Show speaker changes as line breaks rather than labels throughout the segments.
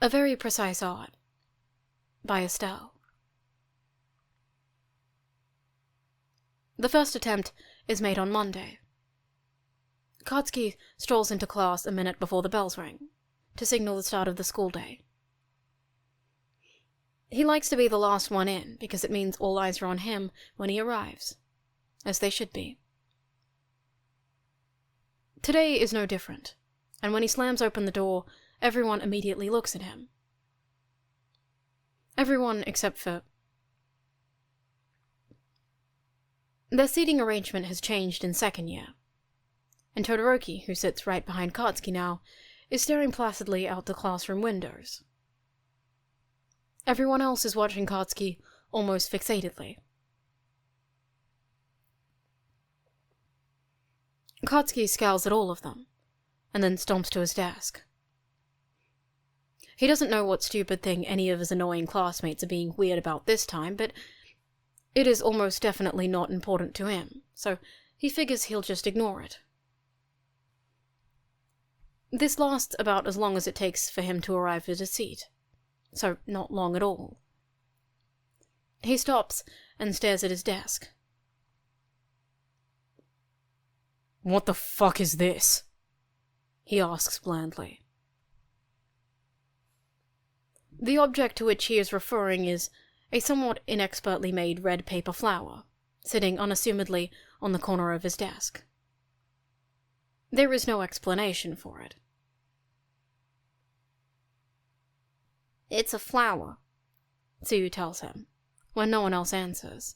A Very Precise Art by Estelle. The first attempt is made on Monday. Katsuki strolls into class a minute before the bells ring, to signal the start of the school day. He likes to be the last one in, because it means all eyes are on him when he arrives, as they should be. Today is no different, and when he slams open the door, everyone immediately looks at him. Everyone except for... Their seating arrangement has changed in second year, and Todoroki, who sits right behind Katsuki now, is staring placidly out the classroom windows. Everyone else is watching Katsuki almost fixatedly. Katsuki scowls at all of them, and then stomps to his desk. He doesn't know what stupid thing any of his annoying classmates are being weird about this time, but it is almost definitely not important to him, so he figures he'll just ignore it. This lasts about as long as it takes for him to arrive at his seat, so not long at all. He stops and stares at his desk.
"What the fuck is this?"
he asks blandly. The object to which he is referring is a somewhat inexpertly made red paper flower, sitting unassumedly on the corner of his desk. There is no explanation for it. "It's a flower," Tsuyu tells him, when no one else answers.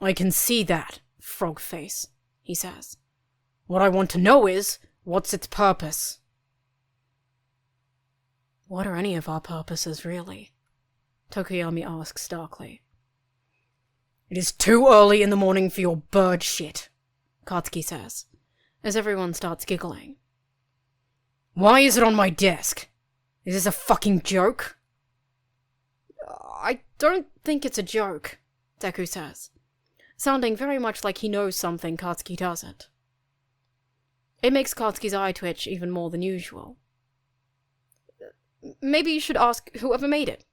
"I can see that, frog face," he says. "What I want to know is, what's its purpose?"
"What are any of our purposes, really?" Tokuyami asks darkly.
"It is too early in the morning for your bird shit,"
Katsuki says, as everyone starts giggling.
"Why is it on my desk? Is this a fucking joke?"
"I don't think it's a joke," Deku says, sounding very much like he knows something Katsuki doesn't. It makes Katsuki's eye twitch even more than usual. "Maybe you should ask whoever made it."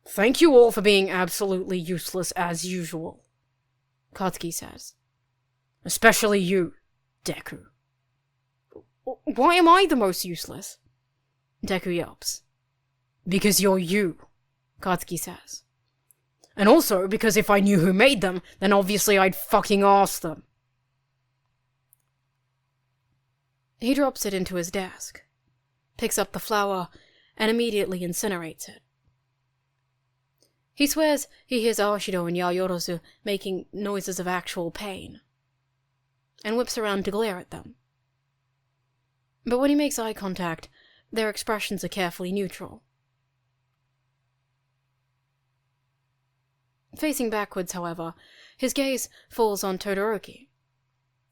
"Thank you all for being absolutely useless as usual,"
Katsuki says.
"Especially you, Deku."
"Why am I the most useless?" Deku yelps.
"Because you're you,"
Katsuki says.
"And also because if I knew who made them, then obviously I'd fucking ask them."
He drops it into his desk, picks up the flower, and immediately incinerates it. He swears he hears Aoshido and Yayorozu making noises of actual pain, and whips around to glare at them. But when he makes eye contact, their expressions are carefully neutral. Facing backwards, however, his gaze falls on Todoroki,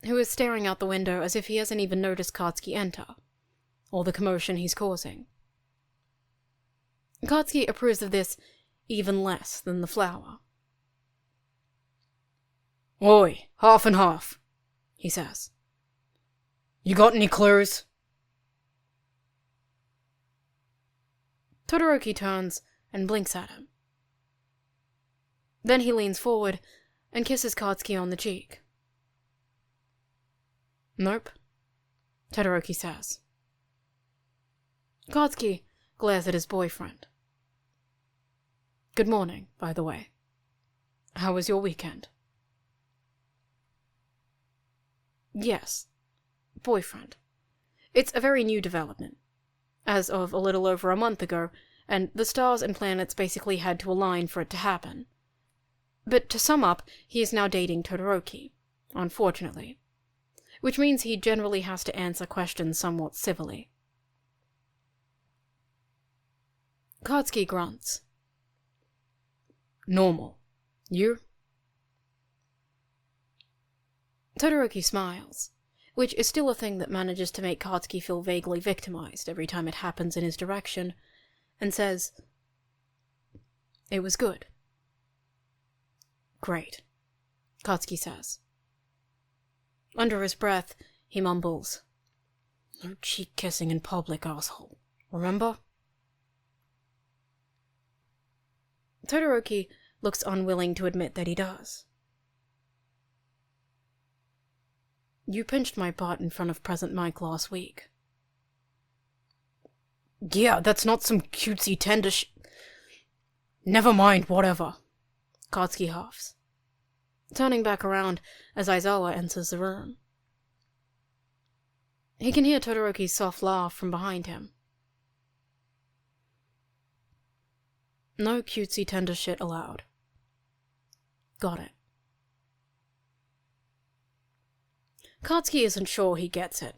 who is staring out the window as if he hasn't even noticed Katsuki enter, or the commotion he's causing. Katsuki approves of this even less than the flower.
"Oi, half and half,"
he says.
"You got any clues?"
Todoroki turns and blinks at him. Then he leans forward and kisses Katsuki on the cheek. "Nope," Todoroki says. Katsuki glares at his boyfriend. "Good morning, by the way. How was your weekend?" Yes, boyfriend. It's a very new development, as of a little over a month ago, and the stars and planets basically had to align for it to happen. But to sum up, he is now dating Todoroki, unfortunately, which means he generally has to answer questions somewhat civilly. Katsuki grunts.
"Normal. You?"
Todoroki smiles, which is still a thing that manages to make Katsuki feel vaguely victimized every time it happens in his direction, and says, "It was good." "Great," Katsuki says. Under his breath, he mumbles, "No cheek kissing in public, asshole. remember? Todoroki looks unwilling to admit that he does. You pinched my butt in front of Present Mike last week.
Yeah, that's not some cutesy tender Never mind, whatever.
Katsuki huffs, turning back around as Aizawa enters the room. He can hear Todoroki's soft laugh from behind him. No cutesy tender shit allowed. Got it. Katsuki isn't sure he gets it.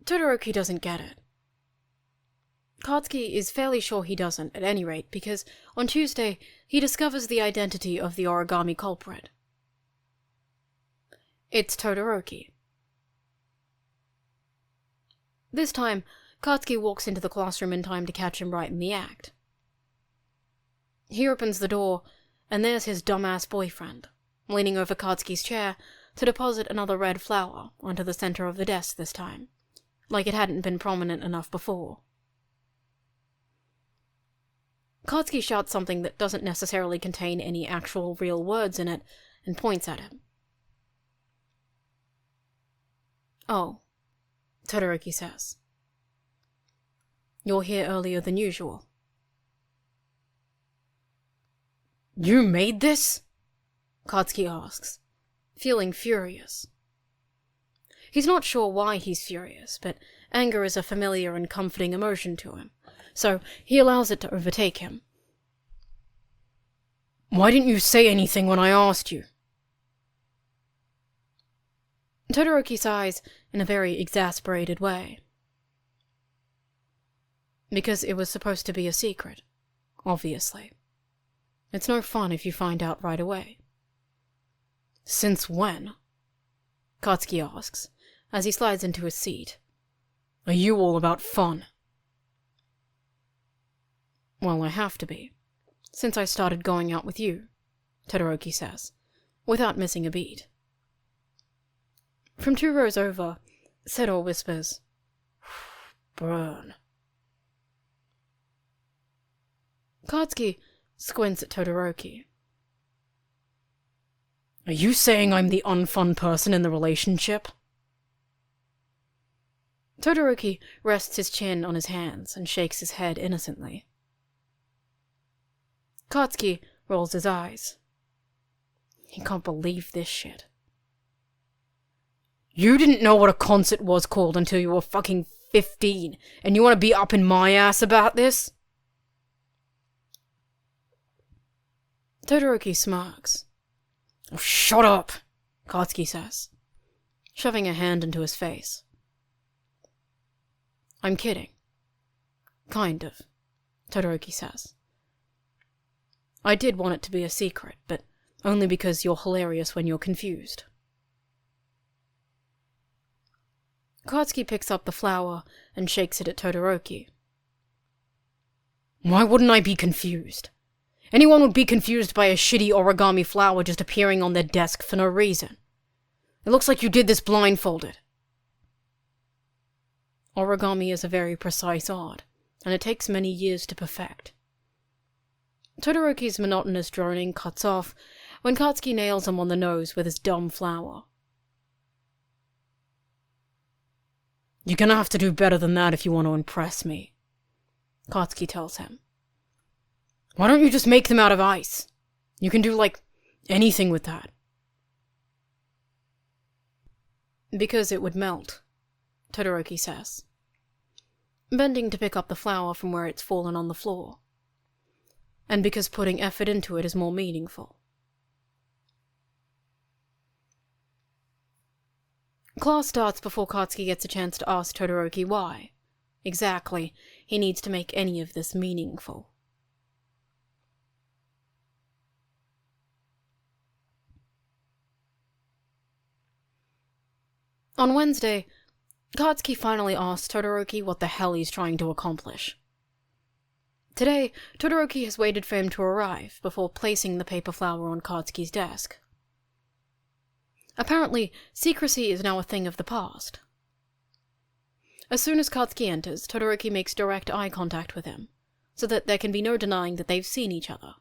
Todoroki doesn't get it. Katsuki is fairly sure he doesn't, at any rate, because on Tuesday he discovers the identity of the Origami culprit. It's Todoroki. This time, Katsuki walks into the classroom in time to catch him right in the act. He opens the door, and there's his dumbass boyfriend, leaning over Katsuki's chair to deposit another red flower onto the center of the desk this time, like it hadn't been prominent enough before. Katsuki shouts something that doesn't necessarily contain any actual real words in it, and points at him. Oh, Todoroki says. You're here earlier than usual.
You made this?
Katsuki asks, feeling furious. He's not sure why he's furious, but anger is a familiar and comforting emotion to him, so he allows it to overtake him.
Why didn't you say anything when I asked you?
Todoroki sighs in a very exasperated way. Because it was supposed to be a secret, obviously. It's no fun if you find out right away.
Since when?
Katsuki asks, as he slides into his seat.
Are you all about fun?
Well, I have to be, since I started going out with you, Todoroki says, without missing a beat. From 2 rows over, Seto whispers,
Burn.
Katsuki squints at Todoroki.
Are you saying I'm the unfun person in the relationship?
Todoroki rests his chin on his hands and shakes his head innocently. Katsuki rolls his eyes. He can't believe this shit.
You didn't know what a concert was called until you were fucking 15, and you want to be up in my ass about this?
Todoroki smirks.
Oh, shut up,
Katsuki says, shoving a hand into his face. I'm kidding. Kind of, Todoroki says. I did want it to be a secret, but only because you're hilarious when you're confused. Katsuki picks up the flower and shakes it at Todoroki.
Why wouldn't I be confused? Anyone would be confused by a shitty origami flower just appearing on their desk for no reason. It looks like you did this blindfolded.
Origami is a very precise art, and it takes many years to perfect. Todoroki's monotonous droning cuts off when Katsuki nails him on the nose with his dumb flower.
You're gonna have to do better than that if you want to impress me, Katsuki tells him. Why don't you just make them out of ice? You can do, anything with that.
Because it would melt, Todoroki says, bending to pick up the flower from where it's fallen on the floor. And because putting effort into it is more meaningful. Class starts before Katsuki gets a chance to ask Todoroki why, exactly, he needs to make any of this meaningful. On Wednesday, Katsuki finally asks Todoroki what the hell he's trying to accomplish. Today, Todoroki has waited for him to arrive before placing the paper flower on Katsuki's desk. Apparently, secrecy is now a thing of the past. As soon as Katsuki enters, Todoroki makes direct eye contact with him, so that there can be no denying that they've seen each other,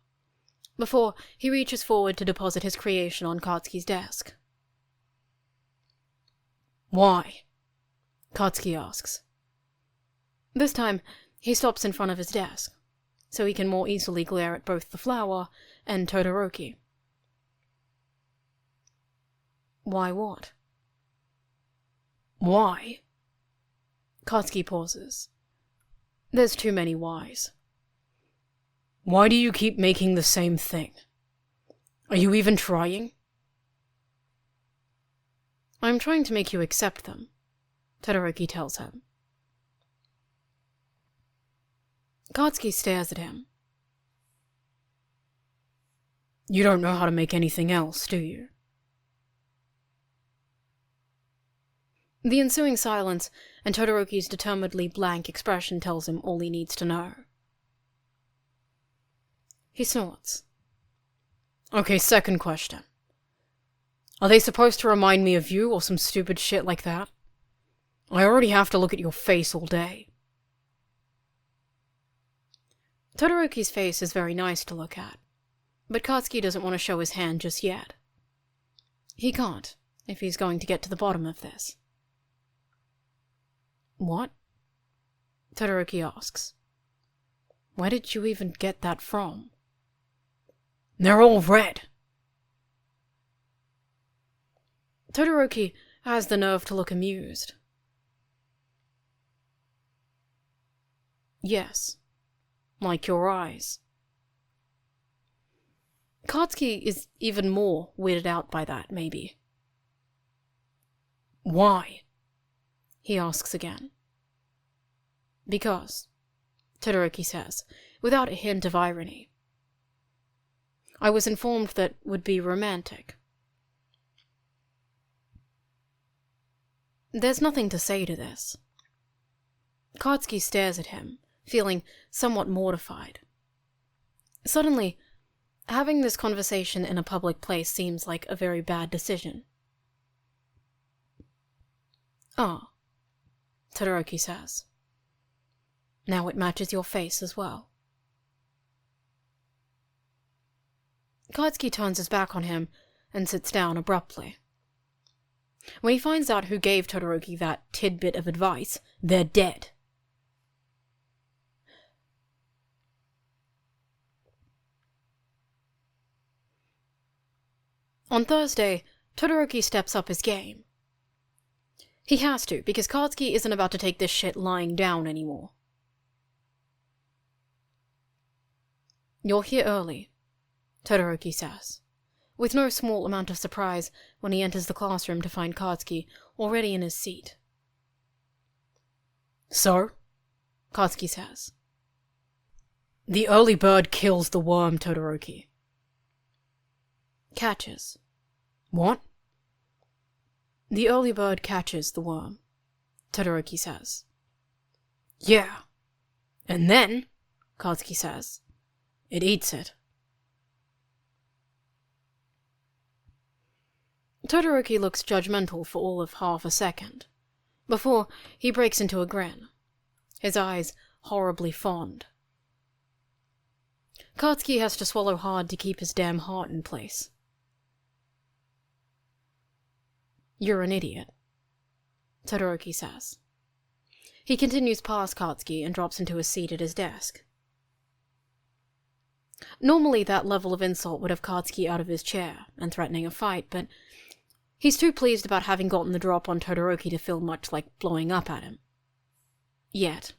before he reaches forward to deposit his creation on Katsuki's desk.
Why?
Katsuki asks. This time, he stops in front of his desk, so he can more easily glare at both the flower and Todoroki. Why what?
Why?
Katsuki pauses. There's too many whys.
Why do you keep making the same thing? Are you even trying?
I'm trying to make you accept them, Todoroki tells him. Katsuki stares at him.
You don't know how to make anything else, do you?
The ensuing silence and Todoroki's determinedly blank expression tells him all he needs to know. He snorts.
Okay, second question. Are they supposed to remind me of you or some stupid shit like that? I already have to look at your face all day.
Todoroki's face is very nice to look at, but Katsuki doesn't want to show his hand just yet. He can't, if he's going to get to the bottom of this.
What?
Todoroki asks. Where did you even get that from?
They're all red.
Todoroki has the nerve to look amused. Yes, like your eyes. Katsuki is even more weirded out by that, maybe.
Why?
He asks again. Because, Todoroki says, without a hint of irony. I was informed that would be romantic. There's nothing to say to this. Katsuki stares at him, feeling somewhat mortified. Suddenly, having this conversation in a public place seems like a very bad decision. Ah, Todoroki says. Now it matches your face as well. Katsuki turns his back on him and sits down abruptly. When he finds out who gave Todoroki that tidbit of advice, they're dead. On Thursday, Todoroki steps up his game. He has to, because Katsuki isn't about to take this shit lying down anymore. You're here early, Todoroki says, with no small amount of surprise when he enters the classroom to find Katsuki already in his seat.
So?
Katsuki says.
The early bird kills the worm, Todoroki.
Catches.
What?
The early bird catches the worm, Todoroki says.
Yeah. And then,
Katsuki says,
it eats it.
Todoroki looks judgmental for all of half a second, before he breaks into a grin, his eyes horribly fond. Katsuki has to swallow hard to keep his damn heart in place. You're an idiot, Todoroki says. He continues past Katsuki and drops into his seat at his desk. Normally that level of insult would have Katsuki out of his chair and threatening a fight, but he's too pleased about having gotten the drop on Todoroki to feel much like blowing up at him. Yet.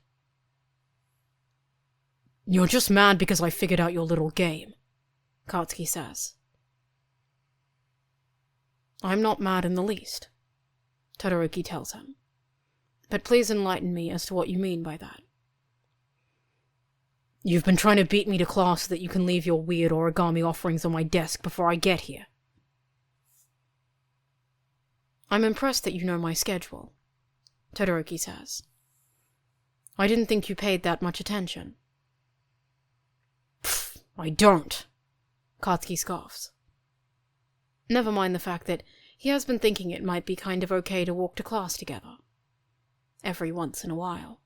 You're just mad because I figured out your little game,
Katsuki says.
I'm not mad in the least,
Todoroki tells him. But please enlighten me as to what you mean by that.
You've been trying to beat me to class so that you can leave your weird origami offerings on my desk before I get here.
I'm impressed that you know my schedule, Todoroki says. I didn't think you paid that much attention.
I don't,
Katsuki scoffs. Never mind the fact that he has been thinking it might be kind of okay to walk to class together. Every once in a while.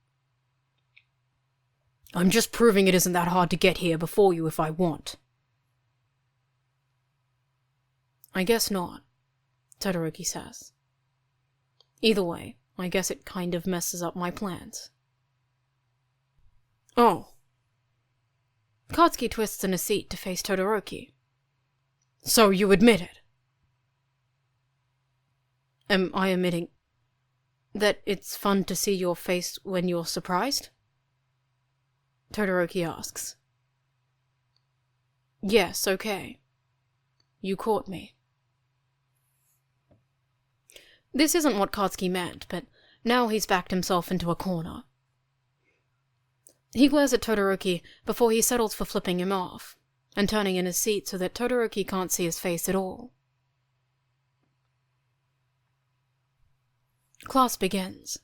I'm just proving it isn't that hard to get here before you if I want.
I guess not, Todoroki says. Either way, I guess it kind of messes up my plans.
Oh.
Katsuki twists in his seat to face Todoroki.
So you admit it?
Am I admitting that it's fun to see your face when you're surprised? Todoroki asks. Yes, okay. You caught me. This isn't what Katsuki meant, but now he's backed himself into a corner. He glares at Todoroki before he settles for flipping him off, and turning in his seat so that Todoroki can't see his face at all. Class begins,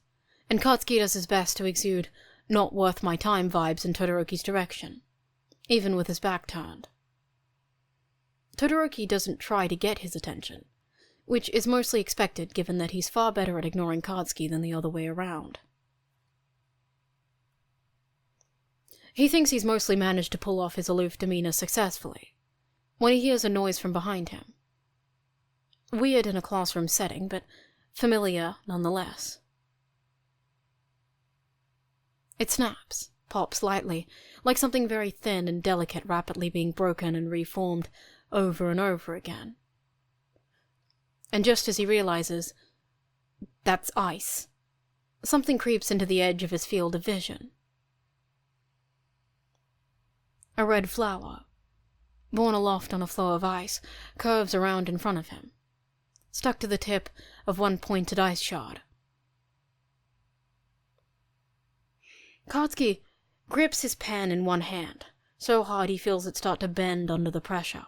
and Katsuki does his best to exude not worth my time vibes in Todoroki's direction, even with his back turned. Todoroki doesn't try to get his attention, which is mostly expected given that he's far better at ignoring Katsuki than the other way around. He thinks he's mostly managed to pull off his aloof demeanor successfully, when he hears a noise from behind him. Weird in a classroom setting, but familiar nonetheless. It snaps, pops lightly, like something very thin and delicate rapidly being broken and reformed over and over again. And just as he realizes, that's ice, something creeps into the edge of his field of vision. A red flower, borne aloft on a flow of ice, curves around in front of him, stuck to the tip of one pointed ice shard. Katsuki grips his pen in one hand, so hard he feels it start to bend under the pressure.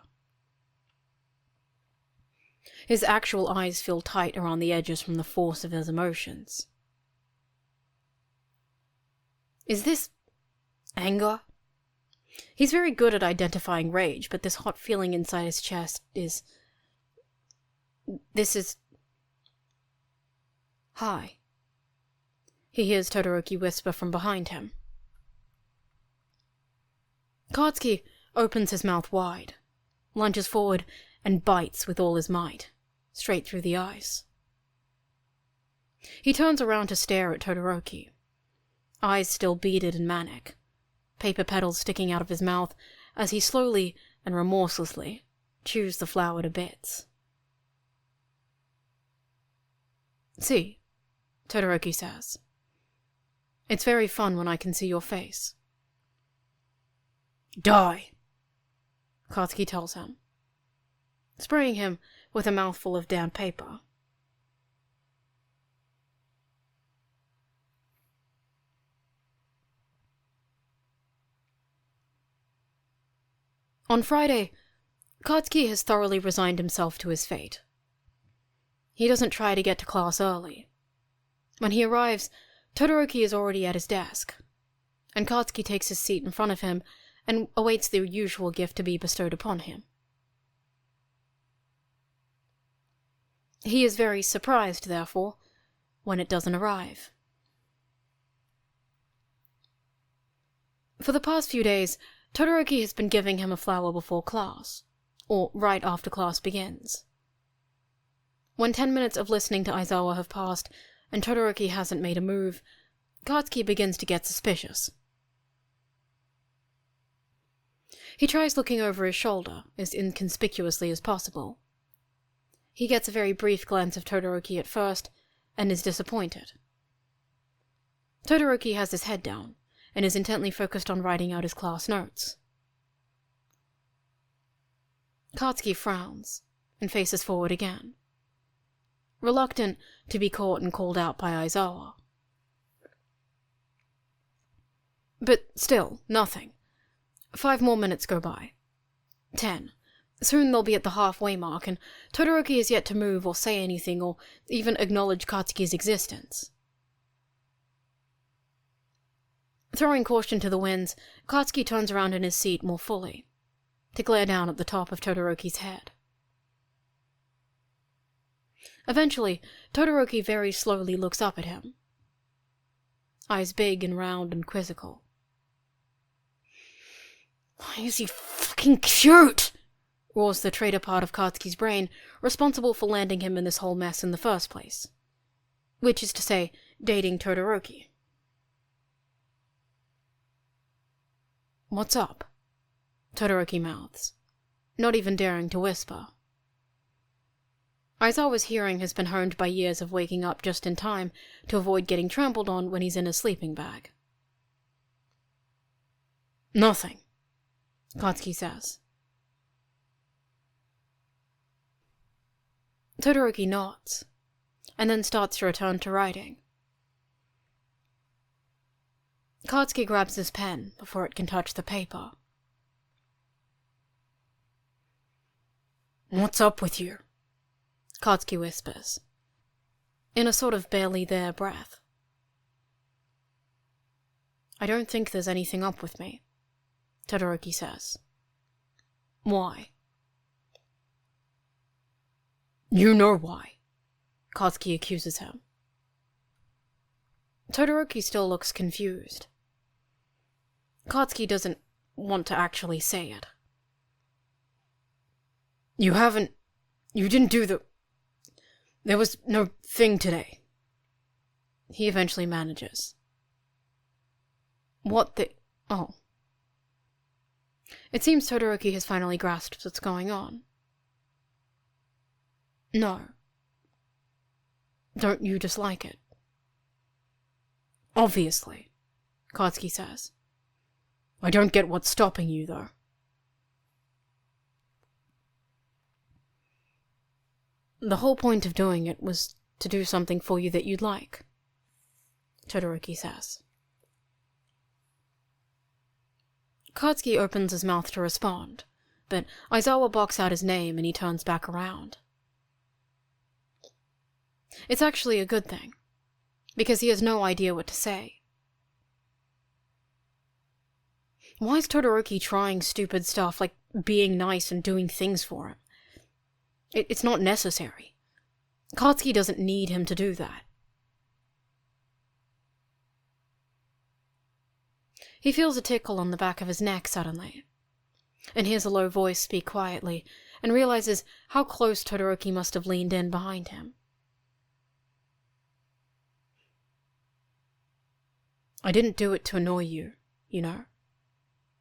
His actual eyes feel tight around the edges from the force of his emotions. Is this anger? He's very good at identifying rage, but this hot feeling inside his chest is... This is... Hi. He hears Todoroki whisper from behind him. Katsuki opens his mouth wide, lunges forward, and bites with all his might, straight through the eyes. He turns around to stare at Todoroki, eyes still beaded and manic, paper petals sticking out of his mouth as he slowly and remorselessly chews the flower to bits. See, Todoroki says. It's very fun when I can see your face.
Die,
Katsuki tells him, spraying him with a mouthful of damp paper. On Friday, Katsuki has thoroughly resigned himself to his fate. He doesn't try to get to class early. When he arrives, Todoroki is already at his desk, and Katsuki takes his seat in front of him and awaits the usual gift to be bestowed upon him. He is very surprised, therefore, when it doesn't arrive. For the past few days, Todoroki has been giving him a flower before class, or right after class begins. When 10 minutes of listening to Aizawa have passed, and Todoroki hasn't made a move, Katsuki begins to get suspicious. He tries looking over his shoulder, as inconspicuously as possible. He gets a very brief glance of Todoroki at first, and is disappointed. Todoroki has his head down, and is intently focused on writing out his class notes. Katsuki frowns, and faces forward again, reluctant to be caught and called out by Aizawa. But still, nothing. 5 more minutes go by. 10. Soon they'll be at the halfway mark, and Todoroki is yet to move or say anything or even acknowledge Katsuki's existence. Throwing caution to the winds, Katsuki turns around in his seat more fully, to glare down at the top of Todoroki's head. Eventually, Todoroki very slowly looks up at him. Eyes big and round and quizzical. "Why is he fucking cute?" roars the traitor part of Katsuki's brain, responsible for landing him in this whole mess in the first place. Which is to say, dating Todoroki. "What's up?" Todoroki mouths, not even daring to whisper. Aizawa's hearing has been honed by years of waking up just in time to avoid getting trampled on when he's in his sleeping bag. "Nothing," Katsuki says. Todoroki nods, and then starts to return to writing. Katsuki grabs his pen before it can touch the paper. "What's up with you?" Katsuki whispers, in a sort of barely there breath. "I don't think there's anything up with me," Todoroki says. "Why?" "You know why," Katsuki accuses him. Todoroki still looks confused. Katsuki doesn't want to actually say it. You didn't do there was no thing today," he eventually manages. Oh. It seems Todoroki has finally grasped what's going on. "No. Don't you dislike it?" "Obviously," Katsuki says. "I don't get what's stopping you, though." "The whole point of doing it was to do something for you that you'd like," Todoroki says. Katsuki opens his mouth to respond, but Aizawa barks out his name and he turns back around. It's actually a good thing, because he has no idea what to say. Why is Todoroki trying stupid stuff like being nice and doing things for him? It's not necessary. Katsuki doesn't need him to do that. He feels a tickle on the back of his neck suddenly, and hears a low voice speak quietly, and realizes how close Todoroki must have leaned in behind him. "I didn't do it to annoy you, you know,"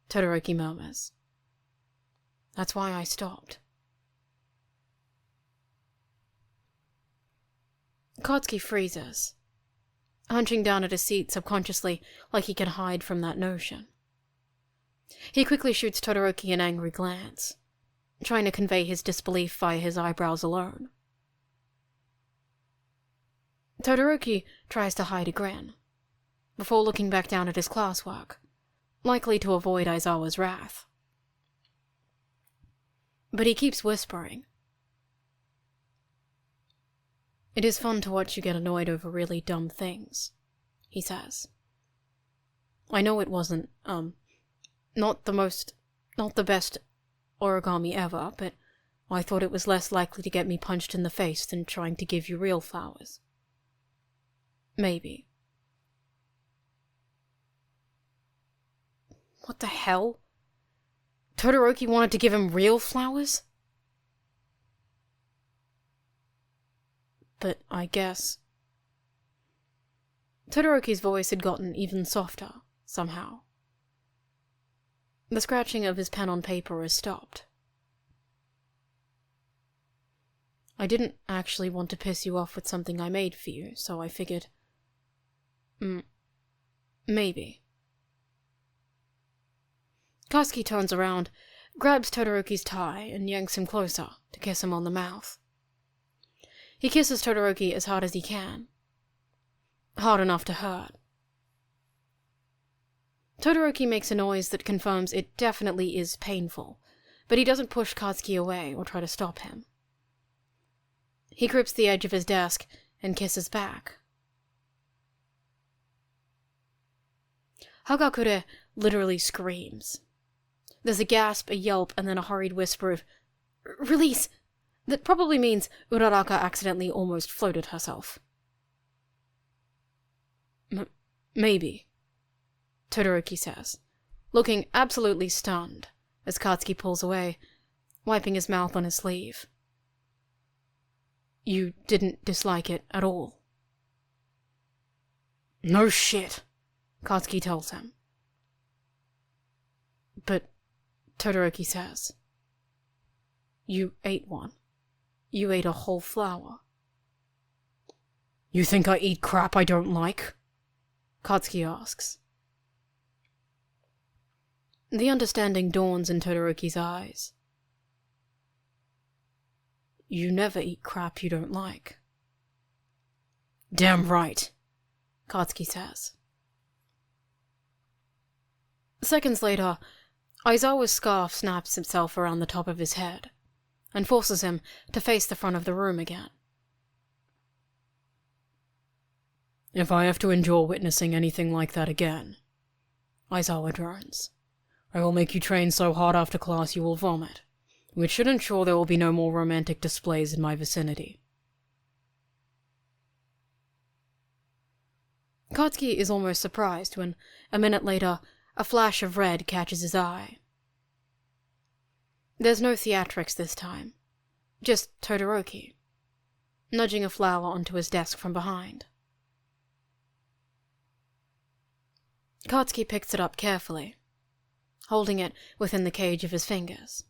Todoroki murmurs. "That's why I stopped." Katsuki freezes, hunching down at his seat subconsciously like he can hide from that notion. He quickly shoots Todoroki an angry glance, trying to convey his disbelief via his eyebrows alone. Todoroki tries to hide a grin, before looking back down at his classwork, likely to avoid Aizawa's wrath. But he keeps whispering. "It is fun to watch you get annoyed over really dumb things," he says. "I know it wasn't, not the best origami ever, but I thought it was less likely to get me punched in the face than trying to give you real flowers. Maybe." What the hell? Todoroki wanted to give him real flowers? But I guess... Todoroki's voice had gotten even softer, somehow. The scratching of his pen on paper has stopped. "I didn't actually want to piss you off with something I made for you, so I figured... maybe." Katsuki turns around, grabs Todoroki's tie, and yanks him closer to kiss him on the mouth. He kisses Todoroki as hard as he can. Hard enough to hurt. Todoroki makes a noise that confirms it definitely is painful, but he doesn't push Katsuki away or try to stop him. He grips the edge of his desk and kisses back. Hagakure literally screams. There's a gasp, a yelp, and then a hurried whisper of, "Release!" That probably means Uraraka accidentally almost floated herself. Maybe, Todoroki says, looking absolutely stunned as Katsuki pulls away, wiping his mouth on his sleeve. You didn't dislike it at all?
No shit,
Katsuki tells him. But, Todoroki says, you ate one. You ate a whole flower.
You think I eat crap I don't like?
Katsuki asks. The understanding dawns in Todoroki's eyes. You never eat crap you don't like.
Damn right,
Katsuki says. Seconds later, Aizawa's scarf snaps itself around the top of his head and forces him to face the front of the room again.
If I have to endure witnessing anything like that again, Aizawa drones, I will make you train so hard after class you will vomit, which should ensure there will be no more romantic displays in my vicinity.
Katsuki is almost surprised when, a minute later, a flash of red catches his eye. There's no theatrics this time, just Todoroki, nudging a flower onto his desk from behind. Katsuki picks it up carefully, holding it within the cage of his fingers.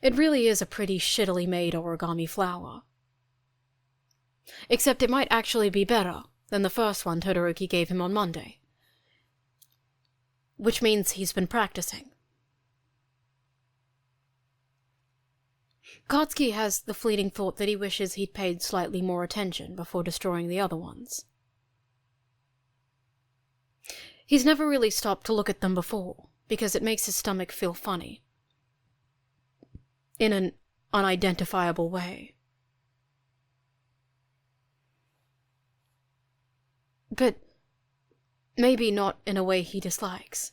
It really is a pretty shittily made origami flower. Except it might actually be better than the first one Todoroki gave him on Monday. Which means he's been practicing. Katsuki has the fleeting thought that he wishes he'd paid slightly more attention before destroying the other ones. He's never really stopped to look at them before, because it makes his stomach feel funny. In an unidentifiable way. But maybe not in a way he dislikes.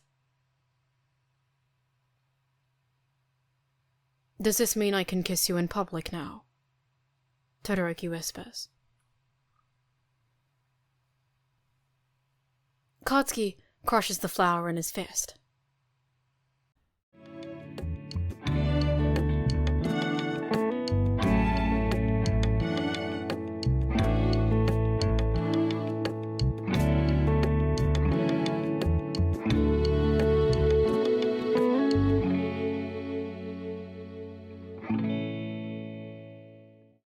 Does this mean I can kiss you in public now? Todoroki whispers. Katsuki crushes the flower in his fist.